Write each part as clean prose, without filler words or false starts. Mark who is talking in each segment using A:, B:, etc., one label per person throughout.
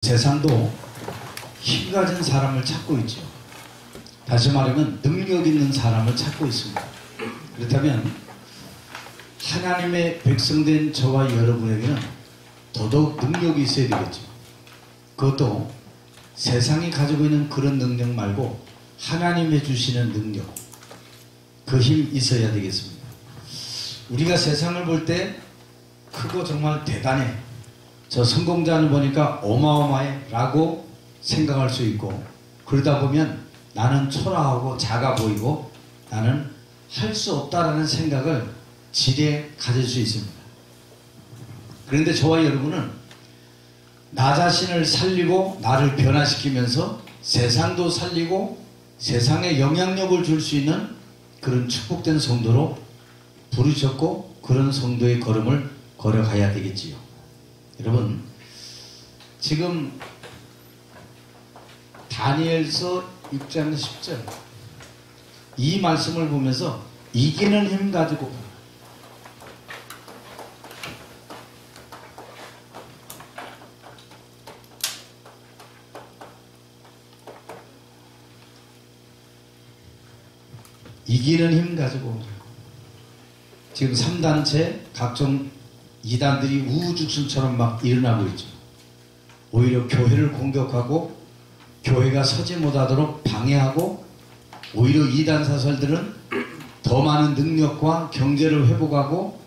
A: 세상도 힘 가진 사람을 찾고 있죠. 다시 말하면 능력 있는 사람을 찾고 있습니다. 그렇다면 하나님의 백성된 저와 여러분에게는 더더욱 능력이 있어야 되겠죠. 그것도 세상이 가지고 있는 그런 능력 말고 하나님이 주시는 능력, 그 힘 있어야 되겠습니다. 우리가 세상을 볼 때 크고 정말 대단해, 저 성공자는 보니까 어마어마해 라고 생각할 수 있고, 그러다 보면 나는 초라하고 작아 보이고 나는 할 수 없다라는 생각을 지레 가질 수 있습니다. 그런데 저와 여러분은 나 자신을 살리고 나를 변화시키면서 세상도 살리고 세상에 영향력을 줄 수 있는 그런 축복된 성도로 부르셨고, 그런 성도의 걸음을 걸어가야 되겠지요. 여러분, 지금 다니엘서 6장 10절 이 말씀을 보면서 이기는 힘 가지고, 이기는 힘 가지고 지금 3단체 각종 이단들이 우후죽순처럼 막 일어나고 있죠. 오히려 교회를 공격하고 교회가 서지 못하도록 방해하고, 오히려 이단 사설들은 더 많은 능력과 경제를 회복하고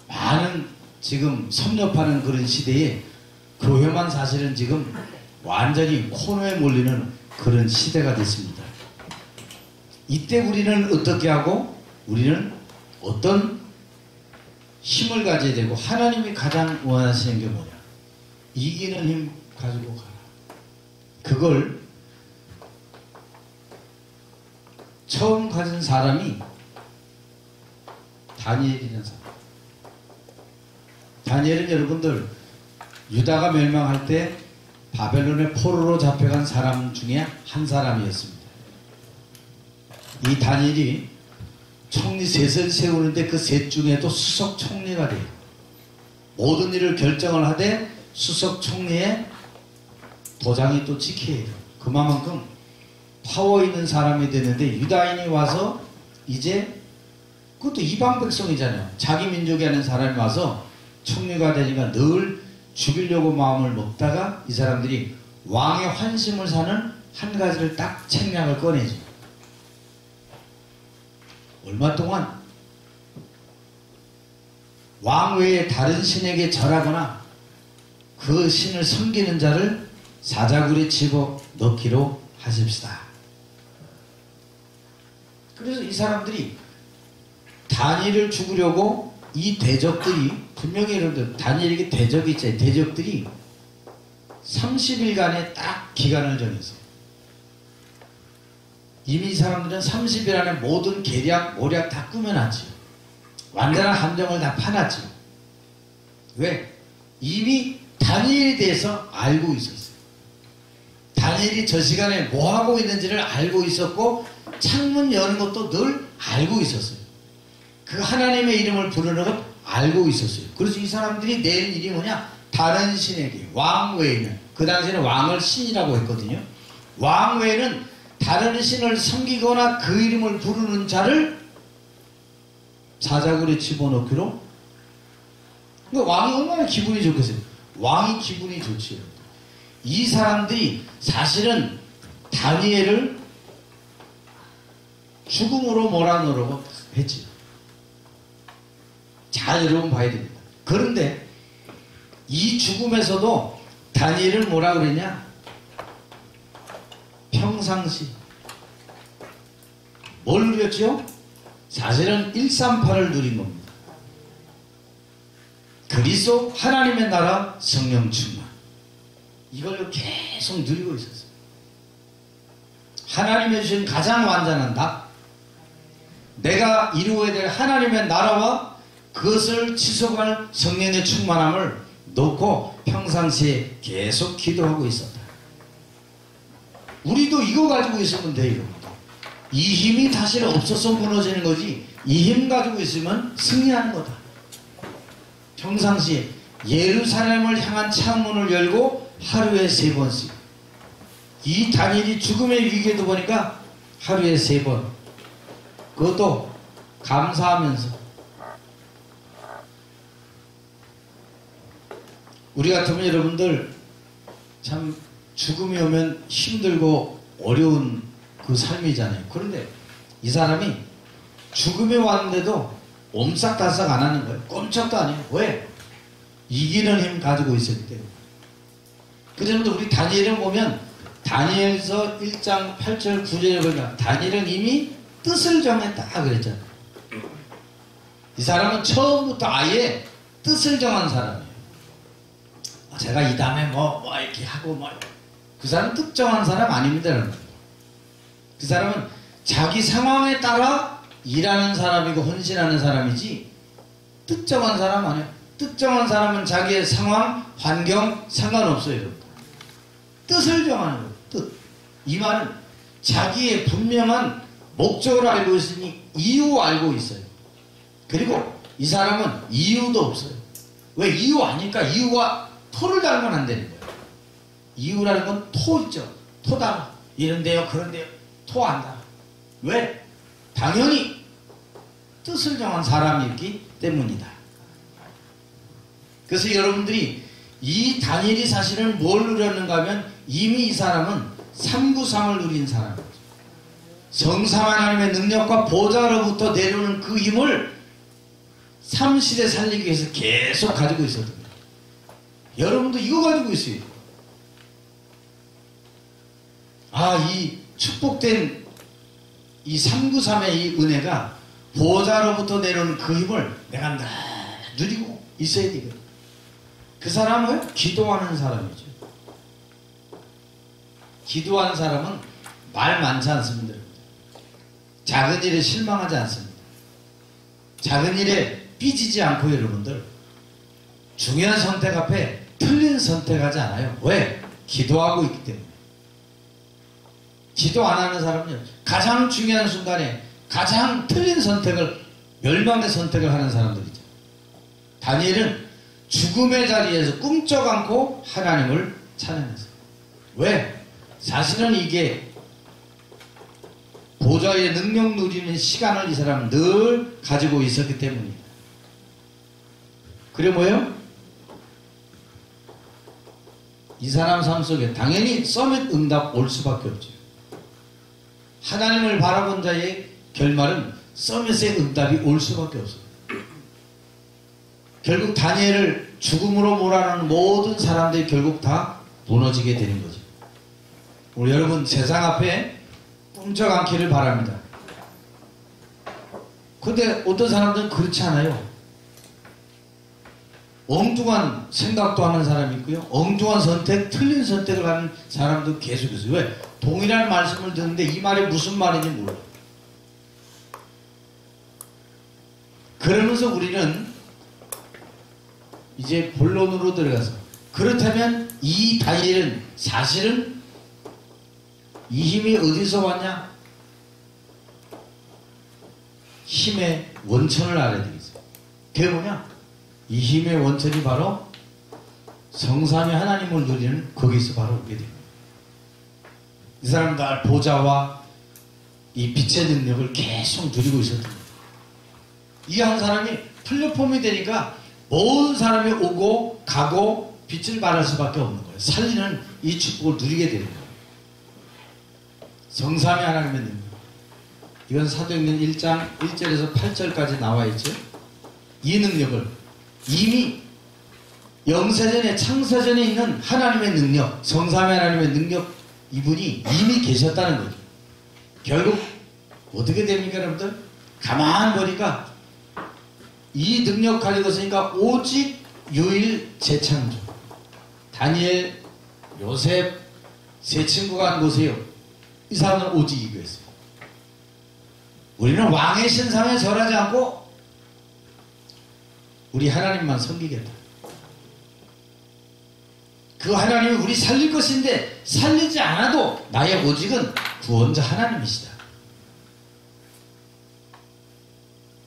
A: 많은 지금 섭렵하는 그런 시대에 교회만 사실은 지금 완전히 코너에 몰리는 그런 시대가 됐습니다. 이때 우리는 어떻게 하고, 우리는 어떤 힘을 가져야 되고, 하나님이 가장 원하시는 게 뭐냐? 이기는 힘 가지고 가라. 그걸 처음 가진 사람이 다니엘이라는 사람. 다니엘은 여러분들 유다가 멸망할 때 바벨론의 포로로 잡혀간 사람 중에 한 사람이었습니다. 이 다니엘이 총리 셋을 세우는데 그 셋 중에도 수석 총리가 돼요. 모든 일을 결정을 하되 수석 총리의 도장이 또 찍혀야 돼요. 그만큼 파워 있는 사람이 되는데, 유다인이 와서 이제 그것도 이방 백성이잖아요. 자기 민족이 하는 사람이 와서 총리가 되니까 늘 죽이려고 마음을 먹다가 이 사람들이 왕의 환심을 사는 한 가지를 딱 책략을 꺼내죠. 얼마 동안 왕 외에 다른 신에게 절하거나 그 신을 섬기는 자를 사자굴에 집어넣기로 하십시다. 그래서 이 사람들이 다니엘을 죽으려고, 이 대적들이 분명히 여러분들 다니엘에게 대적이 있잖아요. 대적들이 30일간의 딱 기간을 정했어요. 이미 이 사람들은 30일 안에 모든 계략, 모략 다 꾸며놨지요. 완전한 함정을 다 파놨지요. 왜? 이미 다니엘에 대해서 알고 있었어요. 다니엘이 저 시간에 뭐 하고 있는지를 알고 있었고, 창문 여는 것도 늘 알고 있었어요. 그 하나님의 이름을 부르는 것 알고 있었어요. 그래서 이 사람들이 낼 일이 뭐냐? 다른 신에게, 왕 외에는, 그 당시에는 왕을 신이라고 했거든요. 왕 외에는 다른 신을 섬기거나 그 이름을 부르는 자를 사자굴에 집어넣기로. 그러니까 왕이 얼마나 기분이 좋겠어요. 왕이 기분이 좋지요. 이 사람들이 사실은 다니엘을 죽음으로 몰아넣으려고 했지요. 잘 여러분 봐야 됩니다. 그런데 이 죽음에서도 다니엘을 뭐라 그랬냐? 평상시 뭘 누렸죠? 사실은 138을 누린 겁니다. 그리스도 하나님의 나라 성령 충만, 이걸 계속 누리고 있었어요. 하나님이 주신 가장 완전한 나, 내가 이루어야 될 하나님의 나라와 그것을 지속할 성령의 충만함을 놓고 평상시에 계속 기도하고 있었다. 우리도 이거 가지고 있으면 돼요. 이 힘이 사실 없어서 무너지는 거지, 이 힘 가지고 있으면 승리하는 거다. 평상시에 예루살렘을 향한 창문을 열고 하루에 3번씩. 이 다니엘이 죽음의 위기에도 보니까 하루에 3번. 그것도 감사하면서. 우리 같으면 여러분들 참 죽음이 오면 힘들고 어려운 그 삶이잖아요. 그런데 이 사람이 죽음이 왔는데도 옴싹달싹 안 하는 거예요. 꼼짝도 안 해요. 왜? 이기는 힘 가지고 있었기 때문에. 그래서 우리 다니엘을 보면 다니엘서 1장 8절 9절에 보면 다니엘은 이미 뜻을 정했다 그랬잖아요. 이 사람은 처음부터 아예 뜻을 정한 사람이에요. 제가 이 다음에 뭐 이렇게 하고 그 사람은 특정한 사람 아닙니다. 여러분. 그 사람은 자기 상황에 따라 일하는 사람이고 헌신하는 사람이지 특정한 사람 아니에요. 특정한 사람은 자기의 상황, 환경 상관없어요. 여러분. 뜻을 정하는 거예요. 뜻. 이 말은 자기의 분명한 목적을 알고 있으니 이유 알고 있어요. 그리고 이 사람은 이유도 없어요. 왜 이유 아니까 이유가 토를 달면 안 되는 거예요. 이유라는 건 토 있죠. 토다. 이런데요, 그런데요. 토 안다. 왜? 당연히 뜻을 정한 사람이기 때문이다. 그래서 여러분들이 이 다니엘이 사실은 뭘 누렸는가 하면 이미 이 사람은 393을 누린 사람이죠. 성삼 하나님의 능력과 보좌로부터 내려오는 그 힘을 3시대 살리기 위해서 계속 가지고 있었던 거예요. 여러분도 이거 가지고 있어요. 이 축복된 이 393의 이 은혜가 보좌로부터 내려오는 그 힘을 내가 늘 누리고 있어야 되거든. 그 사람은 기도하는 사람이죠. 기도하는 사람은 말 많지 않습니다. 작은 일에 실망하지 않습니다. 작은 일에 삐지지 않고 여러분들 중요한 선택 앞에 틀린 선택하지 않아요. 왜? 기도하고 있기 때문에. 기도 안 하는 사람은요, 가장 중요한 순간에 가장 틀린 선택을, 멸망의 선택을 하는 사람들이죠. 다니엘은 죽음의 자리에서 꿈쩍 않고 하나님을 찬양했어요. 왜? 사실은 이게 보좌의 능력 누리는 시간을 이 사람은 늘 가지고 있었기 때문입니다. 그래 뭐예요? 이 사람 삶 속에 당연히 서밋 응답 올 수밖에 없죠. 하나님을 바라본 자의 결말은 서밋의 응답이 올 수밖에 없어요. 결국 다니엘을 죽음으로 몰아넣는 모든 사람들이 결국 다 무너지게 되는 거죠. 우리 여러분 세상 앞에 꿈쩍 않기를 바랍니다. 근데 어떤 사람들은 그렇지 않아요. 엉뚱한 생각도 하는 사람이 있고요. 엉뚱한 선택, 틀린 선택을 하는 사람도 계속 있어요. 왜? 동일한 말씀을 듣는데 이 말이 무슨 말인지 몰라요. 그러면서 우리는 이제 본론으로 들어가서, 그렇다면 이 다니엘은 사실은 이 힘이 어디서 왔냐? 힘의 원천을 알아야 되겠어요. 그게 뭐냐? 이 힘의 원천이 바로 성삼위 하나님을 누리는 거기서 바로 오게 됩니다. 이 사람은 날 보좌와 이 빛의 능력을 계속 누리고 있었던 거예요. 이 한 사람이 플랫폼이 되니까 모든 사람이 오고 가고 빛을 발할 수밖에 없는 거예요. 살리는 이 축복을 누리게 되는 거예요. 성삼위 하나님의 능력. 이건 사도행전 1장 1절에서 8절까지 나와 있죠. 이 능력을 이미 영세전에 창세전에 있는 하나님의 능력, 성삼위 하나님의 능력, 이분이 이미 계셨다는 거죠. 결국 어떻게 됩니까 여러분들? 가만 보니까 이 능력 가지고 있으니까 오직 유일 재창조. 다니엘, 요셉 세 친구가 한 곳이에요. 이 사람은 오직 이거였어요. 우리는 왕의 신상에 절하지 않고 우리 하나님만 섬기겠다. 그 하나님이 우리 살릴 것인데 살리지 않아도 나의 오직은 구원자 하나님이시다.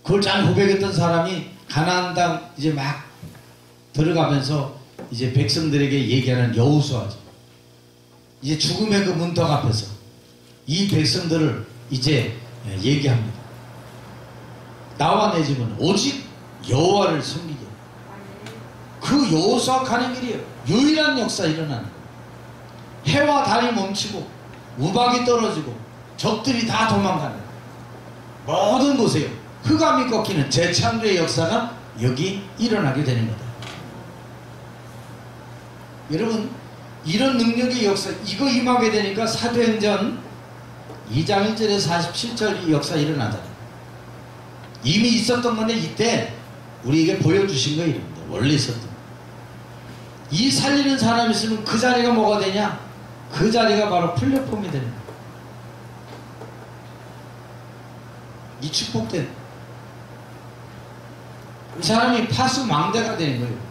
A: 그걸 잘 고백했던 사람이 가나안 땅 이제 막 들어가면서 이제 백성들에게 얘기하는 여호수아죠. 이제 죽음의 그 문턱 앞에서 이 백성들을 이제 얘기합니다. 나와 내 집은 오직 여호와를 섬기게. 그 여호수아 가는 길이에요. 유일한 역사 일어나는 거예요. 해와 달이 멈추고 우박이 떨어지고 적들이 다 도망가는 모든 곳에요. 흑암이 꺾이는 재창조의 역사가 여기 일어나게 되는 거다. 여러분, 이런 능력의 역사, 이거 임하게 되니까 사도행전 2장 1절에서 47절 이 역사 일어나잖아요. 이미 있었던 건데 이때 우리에게 보여주신 거예요. 이럽니다. 원래 있었던 거. 이 살리는 사람이 있으면 그 자리가 뭐가 되냐? 그 자리가 바로 플랫폼이 되는 거예요. 이 축복된 이 사람이 파수망대가 되는 거예요.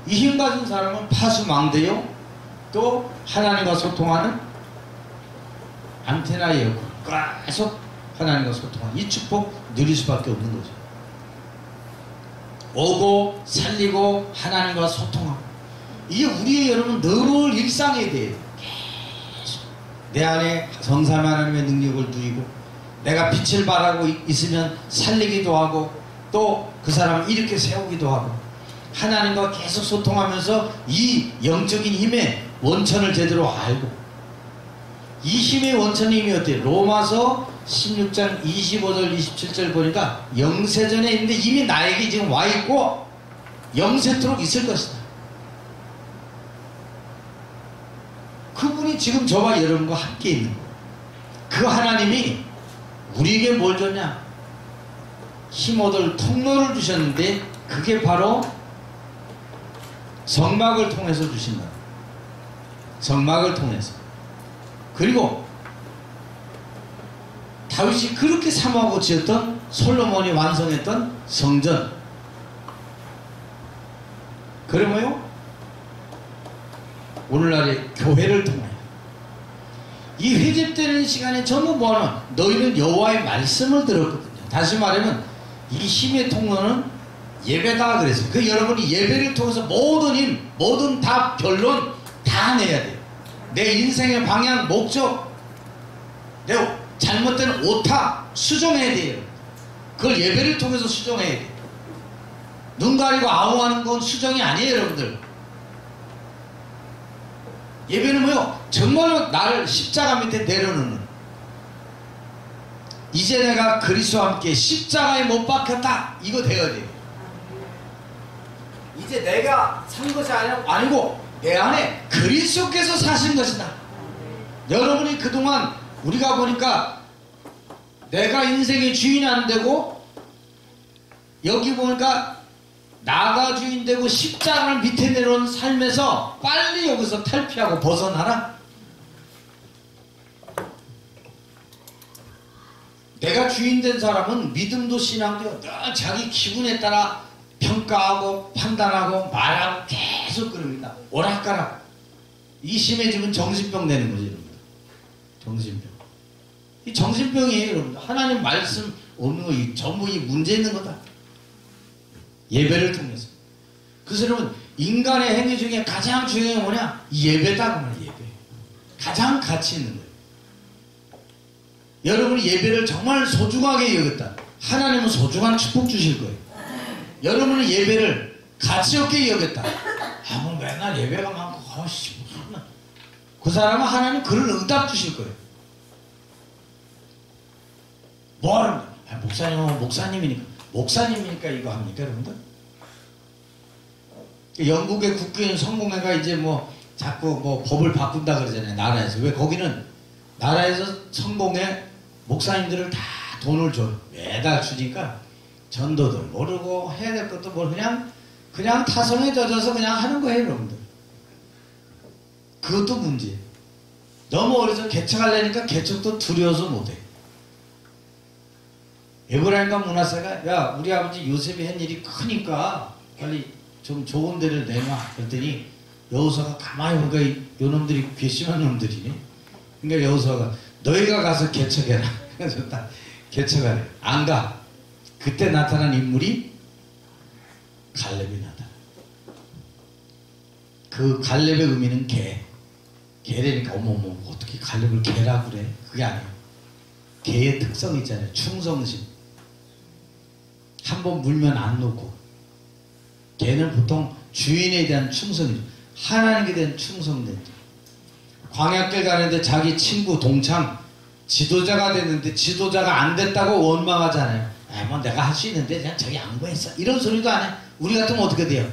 A: 이 힘 가진 사람은 파수망대요, 또 하나님과 소통하는 안테나의 역할, 계속 하나님과 소통하는 이 축복 누릴 수밖에 없는 거죠. 오고 살리고 하나님과 소통하고, 이게 우리의 여러분 늘 일상에 대해 계속 내 안에 성삼 하나님의 능력을 누리고 내가 빛을 발하고 있으면 살리기도 하고 또 그 사람을 일으켜 세우기도 하고 하나님과 계속 소통하면서 이 영적인 힘의 원천을 제대로 알고, 이 힘의 원천의 힘이 어때요? 로마서 16장 25절 27절 보니까 영세전에 있는데 이미 나에게 지금 와 있고 영세토록 있을 것이다. 그분이 지금 저와 여러분과 함께 있는 거예요. 그 하나님이 우리에게 뭘 줬냐? 힘 얻을 통로를 주셨는데 그게 바로 성막을 통해서 주신다. 성막을 통해서. 그리고 다윗이 그렇게 사모하고 지었던, 솔로몬이 완성했던 성전. 그러면요, 오늘날의 교회를 통하여 이 회집되는 시간에 전부 뭐하는, 너희는 여호와의 말씀을 들었거든요. 다시 말하면 이 힘의 통로는 예배다 그랬어요. 그 여러분이 예배를 통해서 모든 힘, 모든 답, 결론 다 내야 돼요. 내 인생의 방향, 목적, 내 잘못된 오타 수정해야 돼요. 그걸 예배를 통해서 수정해야 돼요. 눈 가리고 아웅하는 건 수정이 아니에요, 여러분들. 예배는 뭐요? 정말로 나를 십자가 밑에 내려놓는, 이제 내가 그리스도와 함께 십자가에 못 박혔다, 이거 되어야 돼요. 이제 내가 산 것이 아니고 내 안에 그리스도께서 사신 것이다. 여러분이 그동안 우리가 보니까 내가 인생의 주인이 안 되고, 여기 보니까 나가 주인 되고 십자가를 밑에 내려온 삶에서 빨리 여기서 탈피하고 벗어나라. 내가 주인 된 사람은 믿음도 신앙도 늘 자기 기분에 따라 평가하고 판단하고 말하고 계속 그럽니다. 오락가락. 이 심해지면 정신병 되는 거죠, 여러분. 정신병. 이 정신병이에요, 여러분. 하나님 말씀 없는 거, 이 전부 이 문제 있는 거다. 예배를 통해서. 그래서 여러분, 인간의 행위 중에 가장 중요한 게 뭐냐? 이 예배다, 그 말이에요, 예배. 가장 가치 있는 거예요. 여러분이 예배를 정말 소중하게 여겼다. 하나님은 소중한 축복 주실 거예요. 여러분은 예배를 가치 없게 여겼다. 아, 뭐 맨날 예배가 많고, 아씨, 그 사람은 하나님 그런 응답 주실 거예요. 뭐 하는 거야? 아, 목사님은 목사님이니까 이거 합니까, 여러분들? 영국의 국회의원 성공회가 이제 뭐 자꾸 뭐 법을 바꾼다 그러잖아요, 나라에서. 왜? 거기는 나라에서 성공회 목사님들을 다 돈을 줘요. 매달 주니까 전도들 모르고 해야 될 것도 뭐 그냥 타성에 젖어서 그냥 하는 거예요, 여러분들. 그것도 문제예요. 너무 어려서 개척하려니까 개척도 두려워서 못해. 에브라임과 므낫세가, 야, 우리 아버지 요셉이 한 일이 크니까 빨리 좀 좋은 데를 내놔. 그랬더니 여호수아가 가만히 보니까 요 놈들이 괘씸한 놈들이네. 그러니까 여호수아가 너희가 가서 개척해라. 그래서 딱 개척하래. 안 가. 그때 나타난 인물이 갈렙이 나타나. 그 갈렙의 의미는 개. 개라니까 어머머 어떻게 갈렙을 개라고 그래? 그게 아니에요. 개의 특성이 있잖아요. 충성심. 한번 물면 안 놓고. 개는 보통 주인에 대한 충성이죠. 하나님께 대한 충성된. 광야길 가는데 자기 친구 동창 지도자가 됐는데 지도자가 안 됐다고 원망하잖아요. 뭐 내가 할 수 있는데 그냥 저기 양보했어. 이런 소리도 안 해. 우리 같으면 어떻게 돼요?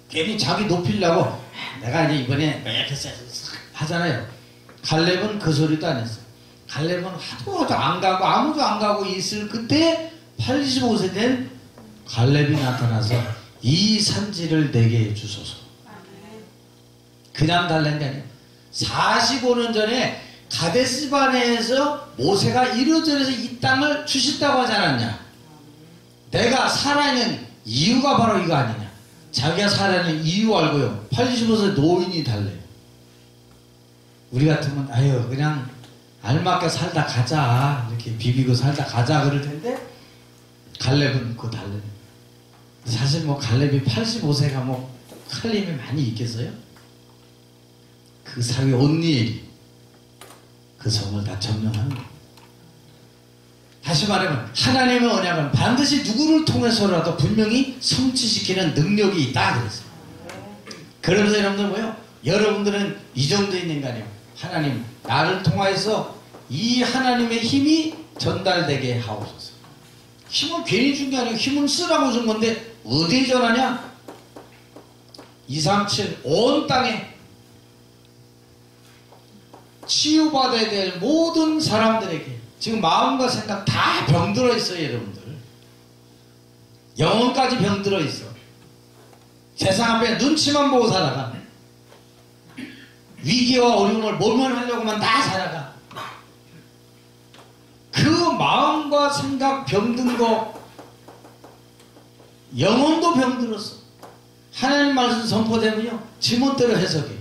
A: 괜히 자기 높이려고 내가 이제 이번에 이렇게 하잖아요. 갈렙은 그 소리도 안 했어. 갈렙은 하도 안 가고 아무도 안 가고 있을 그때 85세 된 갈렙이 나타나서 이 산지를 내게 주소서. 그냥 달라는 게 아니에요. 45년 전에 가데스바네에서 모세가 이러저러서 이 땅을 주셨다고 하지 않았냐. 내가 살아있는 이유가 바로 이거 아니냐. 자기가 살아있는 이유 알고요. 85세 노인이 달래요. 우리 같으면 아유 그냥 알맞게 살다 가자 이렇게 비비고 살다 가자 그럴 텐데 갈렙은 그거 달래요. 사실 뭐 갈렙이 85세가 뭐 할 힘이 많이 있겠어요? 그 사위 온니엘이 그 성을 다 점령하는 거예요. 다시 말하면 하나님의 언약은 반드시 누구를 통해서라도 분명히 성취시키는 능력이 있다 그랬어요. 그러면서 여러분들 뭐요? 여러분들은 이 정도의 인간이에요. 하나님 나를 통하여서 이 하나님의 힘이 전달되게 하옵소서. 힘은 괜히 준 게 아니고 힘은 쓰라고 준 건데 어디에 전하냐? 237 온 땅에 치유받아야 될 모든 사람들에게 지금 마음과 생각 다 병들어 있어요. 여러분들 영혼까지 병들어 있어. 세상 앞에 눈치만 보고 살아가. 위기와 어려움을 모면하려고만 다 살아가. 그 마음과 생각 병든 거 영혼도 병들었어. 하나님 말씀 선포되면요 지멋대로 해석해.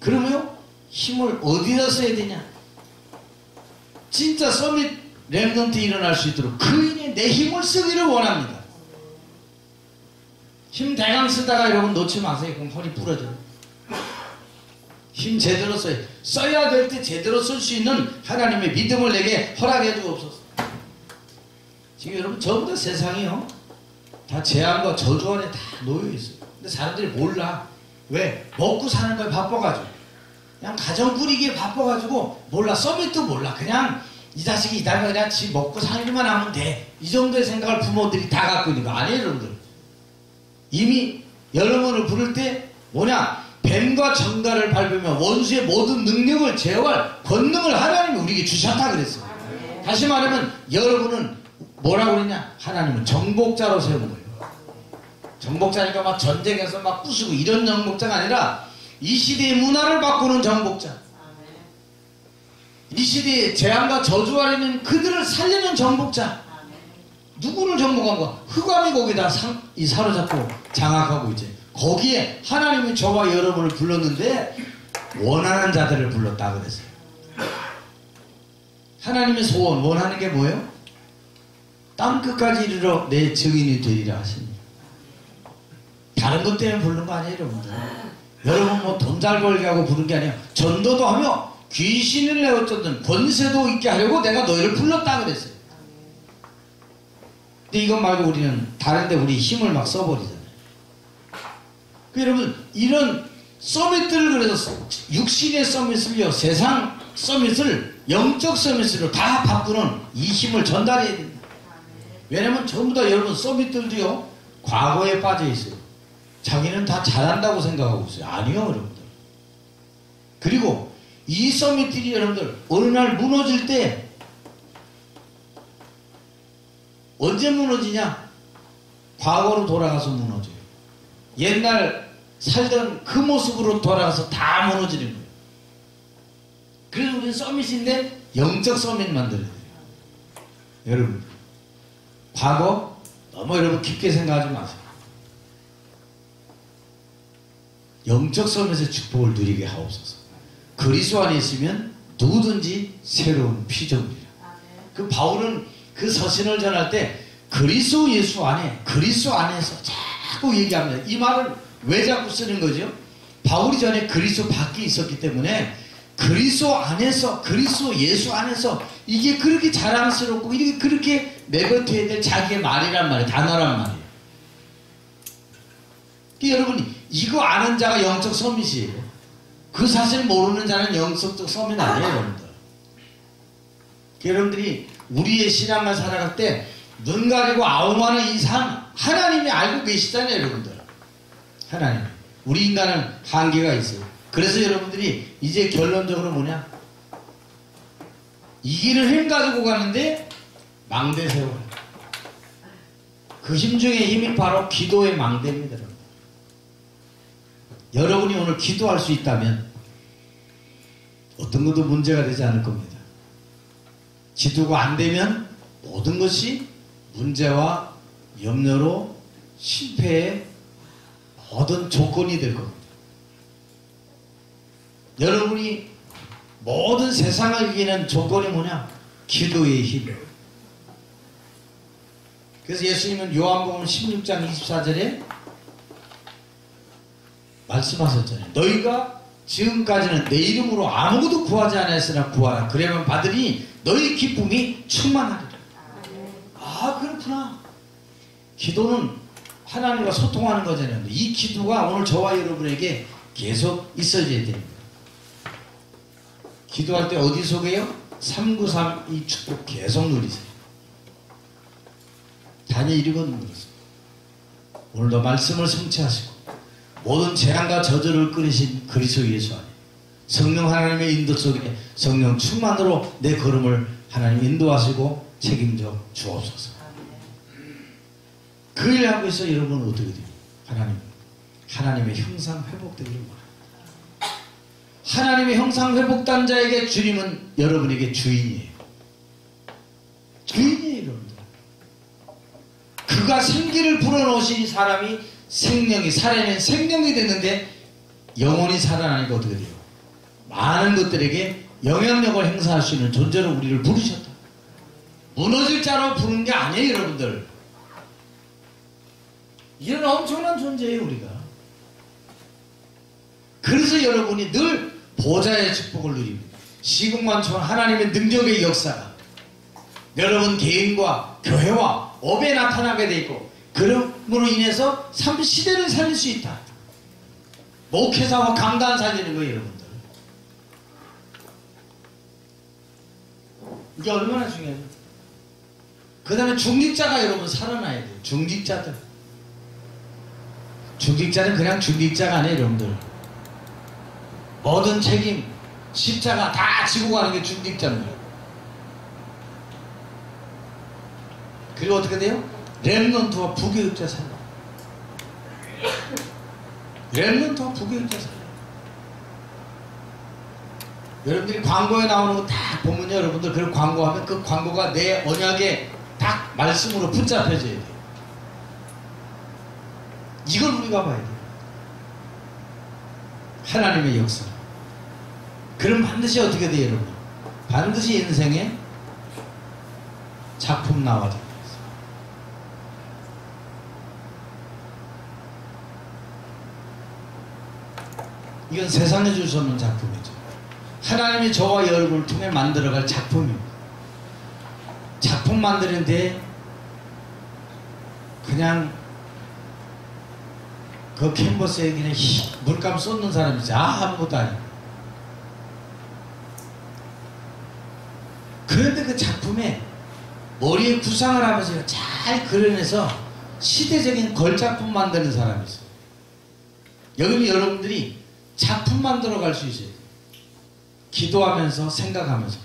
A: 그러면요 힘을 어디다 써야 되냐. 진짜 서밋 렘넌트 일어날 수 있도록 그인이 내 힘을 쓰기를 원합니다. 힘 대강 쓰다가 여러분 놓지 마세요. 그럼 허리 부러져요. 힘 제대로 써야 될 때 제대로 쓸 수 있는 하나님의 믿음을 내게 허락해 주옵소서. 지금 여러분 전부 다 세상이요 다 재앙과 저주 안에 다 놓여 있어요. 근데 사람들이 몰라. 왜? 먹고 사는 거에 바빠가지고 그냥 가정 꾸리기에 바빠가지고 몰라. 서밋도 몰라. 그냥 이 자식이 이 다음에 그냥 지 먹고 살기만 하면 돼. 이 정도의 생각을 부모들이 다 갖고 있는 거 아니에요 여러분들. 이미 여러분을 부를 때 뭐냐 뱀과 정갈을 밟으며 원수의 모든 능력을 제어할 권능을 하나님이 우리에게 주셨다 그랬어요. 다시 말하면 여러분은 뭐라고 그랬냐. 하나님은 정복자로 세운 거예요. 정복자니까 막 전쟁에서 막 부수고 이런 정복자가 아니라 이 시대의 문화를 바꾸는 정복자. 이 시대의 재앙과 저주 아래 있는 그들을 살리는 정복자. 누구를 정복한 거야? 흑암이 거기다 사로잡고 장악하고 이제 거기에 하나님이 저와 여러분을 불렀는데 원하는 자들을 불렀다 그랬어요. 하나님의 소원 원하는 게 뭐예요? 땅끝까지 이르러 내 증인이 되리라 하십니다. 다른 것 때문에 부른 거 아니에요 여러분들. 여러분 뭐 돈 잘 벌게 하고 부른 게 아니에요. 전도도 하며 귀신을 내어쫓는 권세도 있게 하려고 내가 너희를 불렀다 그랬어요. 근데 이것 말고 우리는 다른데 우리 힘을 막 써버리잖아요. 여러분 이런 서밋들을 그래서 육신의 서밋을요 세상 서밋을 영적 서밋으로 다 바꾸는 이 힘을 전달해야 됩니다. 왜냐면 전부 다 여러분 서밋들도요 과거에 빠져 있어요. 자기는 다 잘한다고 생각하고 있어요. 아니요 여러분들. 그리고 이 서밋들이 여러분들 어느 날 무너질 때 언제 무너지냐? 과거로 돌아가서 무너져요. 옛날 살던 그 모습으로 돌아가서 다 무너지는 거예요. 그래서 우리는 서밋인데 영적 서밋 만들어야 돼요. 여러분 과거 너무 여러분 깊게 생각하지 마세요. 영적 서밋의 축복을 누리게 하옵소서. 그리스도 안에 있으면 누구든지 새로운 피조물이라. 그 바울은 그 서신을 전할 때 그리스도 예수 안에 그리스도 안에서 자꾸 얘기합니다. 이 말을 왜 자꾸 쓰는 거죠? 바울이 전에 그리스도 밖에 있었기 때문에 그리스도 안에서, 그리스도 예수 안에서 이게 그렇게 자랑스럽고 이게 그렇게 내뱉어야 될 자기의 말이란 말이에요. 단어란 말이에요. 여러분, 이거 아는 자가 영적 서밋이에요. 그 사실 모르는 자는 영적 서밋 아니에요, 여러분들. 여러분들이 우리의 신앙을 살아갈 때 눈 가리고 아웅하는 이상 하나님이 알고 계시잖아요, 여러분들. 하나님. 우리 인간은 한계가 있어요. 그래서 여러분들이 이제 결론적으로 뭐냐? 이 길을 힘 가지고 가는데 망대 세워요. 그 힘 중에 힘이 바로 기도의 망대입니다, 여러분. 여러분이 오늘 기도할 수 있다면 어떤 것도 문제가 되지 않을 겁니다. 기도가 안 되면 모든 것이 문제와 염려로 실패의 모든 조건이 될 겁니다. 여러분이 모든 세상을 이기는 조건이 뭐냐? 기도의 힘. 그래서 예수님은 요한복음 16장 24절에 말씀하셨잖아요. 너희가 지금까지는 내 이름으로 아무것도 구하지 않았으나 구하라. 그러면 받으니 너희 기쁨이 충만하리라. 아, 그렇구나. 기도는 하나님과 소통하는 거잖아요. 이 기도가 오늘 저와 여러분에게 계속 있어져야 됩니다. 기도할 때 어디 속에요? 393 이 축복 계속 누리세요. 다니엘 1권 누리세요. 오늘도 말씀을 성취하시고 모든 재앙과 저주를 끊으신 그리스도 예수 안에 성령 하나님의 인도 속에 성령 충만으로 내 걸음을 하나님 인도하시고 책임져 주옵소서. 그 일을 하고 있어 여러분은 어떻게 돼요? 하나님의 형상 회복되기를 바랍니다. 하나님의 형상 회복된 자에게 주님은 여러분에게 주인이에요. 주인이에요, 여러분들. 그가 생기를 불어넣으신 사람이 생명이 살아낸 생명이 됐는데 영혼이 살아나니까 어떻게 돼요? 많은 것들에게 영향력을 행사할 수 있는 존재로 우리를 부르셨다. 무너질 자로 부른 게 아니에요, 여러분들. 이런 엄청난 존재예요, 우리가. 그래서 여러분이 늘 보좌의 축복을 누립니다. 시국만초한 하나님의 능력의 역사가 여러분 개인과 교회와 업에 나타나게 돼 있고, 그럼으로 인해서 시대를 살릴 수 있다. 목회사와 강단 살리는 거예요, 여러분들. 이게 얼마나 중요해요. 그 다음에 중직자가 여러분 살아나야 돼요. 중직자들. 중직자는 그냥 중직자가 아니에요, 여러분들. 모든 책임, 십자가 다 지고 가는 게 중직자입니다. 그리고 어떻게 돼요? 렘넌트와 부교육자 살려. 렘넌트와 부교육자 살려. 여러분들이 광고에 나오는 거 딱 보면요, 여러분들 그 광고하면 그 광고가 내 언약에 딱 말씀으로 붙잡혀져야 돼요. 이걸 우리가 봐야 돼요. 하나님의 역사. 그럼 반드시 어떻게 돼요, 여러분? 반드시 인생에 작품 나와야 돼요. 이건 세상에 줄 수 없는 작품이죠. 하나님이 저와 여러분을 통해 만들어갈 작품입니다. 작품 만드는데 그냥 그 캔버스에 그냥 물감 쏟는 사람이지 아무것도 아니에요. 그런데 그 작품에 머리에 구상을 하면서 잘 그려내서 시대적인 걸작품 만드는 사람이 있어요. 여기는 여러분들이 작품 만들어 갈 수 있어요. 기도하면서 생각하면서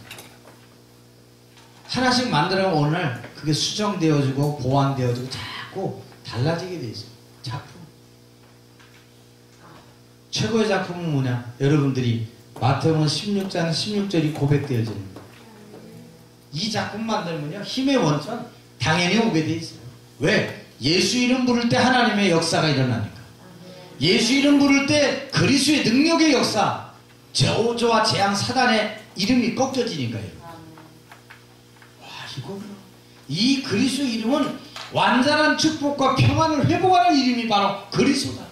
A: 하나씩 만들어가면 오늘 그게 수정되어지고 보완되어지고 자꾸 달라지게 돼 있어요. 작품. 최고의 작품은 뭐냐? 여러분들이 마태복음 16장 16절이 고백되어지는 거예요. 이 작품 만들면요, 힘의 원천 당연히 오게 돼 있어요. 왜? 예수 이름 부를 때 하나님의 역사가 일어나니까. 예수 이름 부를 때 그리스도의 능력의 역사, 저주와 재앙 사단의 이름이 꺾여지니까요. 와, 이거구나. 이 그리스도 이름은 완전한 축복과 평안을 회복하는 이름이 바로 그리스도다.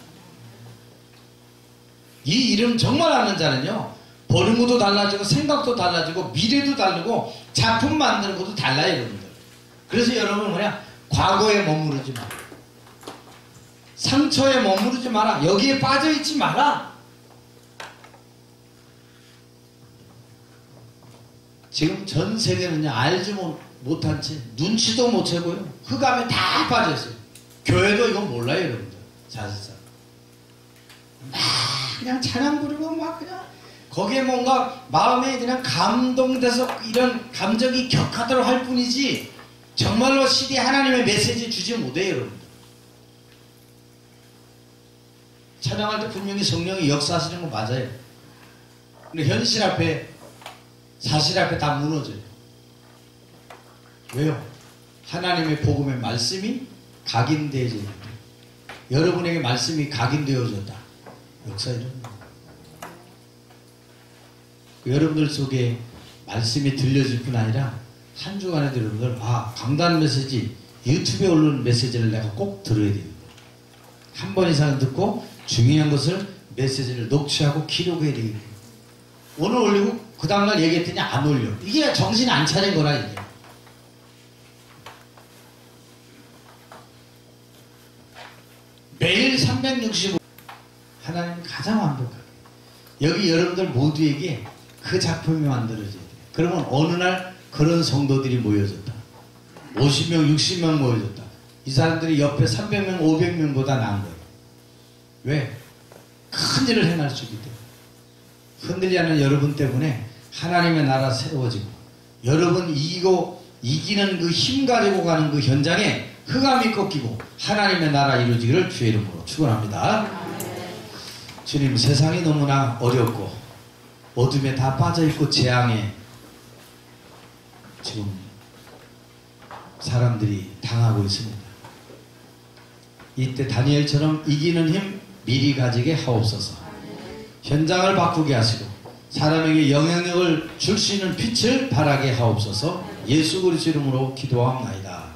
A: 이 이름 정말 아는 자는요, 보는 것도 달라지고 생각도 달라지고 미래도 다르고 작품 만드는 것도 달라요, 여러분들. 그래서 여러분 뭐냐, 과거에 머무르지 마라, 상처에 머무르지 마라, 여기에 빠져있지 마라. 지금 전 세계는요, 알지 못한 채 눈치도 못 채고요, 흑암에 다 빠져있어요. 교회도 이건 몰라요, 여러분들. 사실상 막 그냥 찬양 부르고 막 그냥 거기에 뭔가 마음에 그냥 감동돼서 이런 감정이 격하도록 할 뿐이지 정말로 시대 하나님의 메시지 주지 못해요, 여러분들. 찬양할 때 분명히 성령이 역사하시는 거 맞아요. 근데 현실 앞에, 사실 앞에 다 무너져요. 왜요? 하나님의 복음의 말씀이 각인되어져 있는데, 여러분에게 말씀이 각인되어졌다. 역사 이런 거. 여러분들 속에 말씀이 들려질 뿐 아니라 한 주간에도 여러분들, 아, 강단 메시지, 유튜브에 올라오는 메시지를 내가 꼭 들어야 되는 거예요. 한 번 이상 듣고 중요한 것을, 메시지를 녹취하고 기록해야 되겠고, 오늘 올리고 그 다음날 얘기했더니 안 올려. 이게 정신 안 차린 거라, 이게. 매일 365, 하나님 가장 완벽하게 여기 여러분들 모두에게 그 작품이 만들어져야 돼요. 그러면 어느 날 그런 성도들이 모여졌다, 50명 60명 모여졌다, 이 사람들이 옆에 300명 500명보다 나은 거예요. 왜? 큰 일을 행할 수 있기 때문에. 흔들리지 않는 여러분 때문에 하나님의 나라 새로워지고, 여러분 이기는 그 힘 가지고 가는 그 현장에 흑암이 꺾이고 하나님의 나라 이루어지기를 주의 이름으로 축원합니다. 주님, 세상이 너무나 어렵고 어둠에 다 빠져있고 재앙에 지금 사람들이 당하고 있습니다. 이때 다니엘처럼 이기는 힘 미리 가지게 하옵소서. 현장을 바꾸게 하시고 사람에게 영향력을 줄 수 있는 빛을 발하게 하옵소서. 예수 그리스도 이름으로 기도하옵나이다.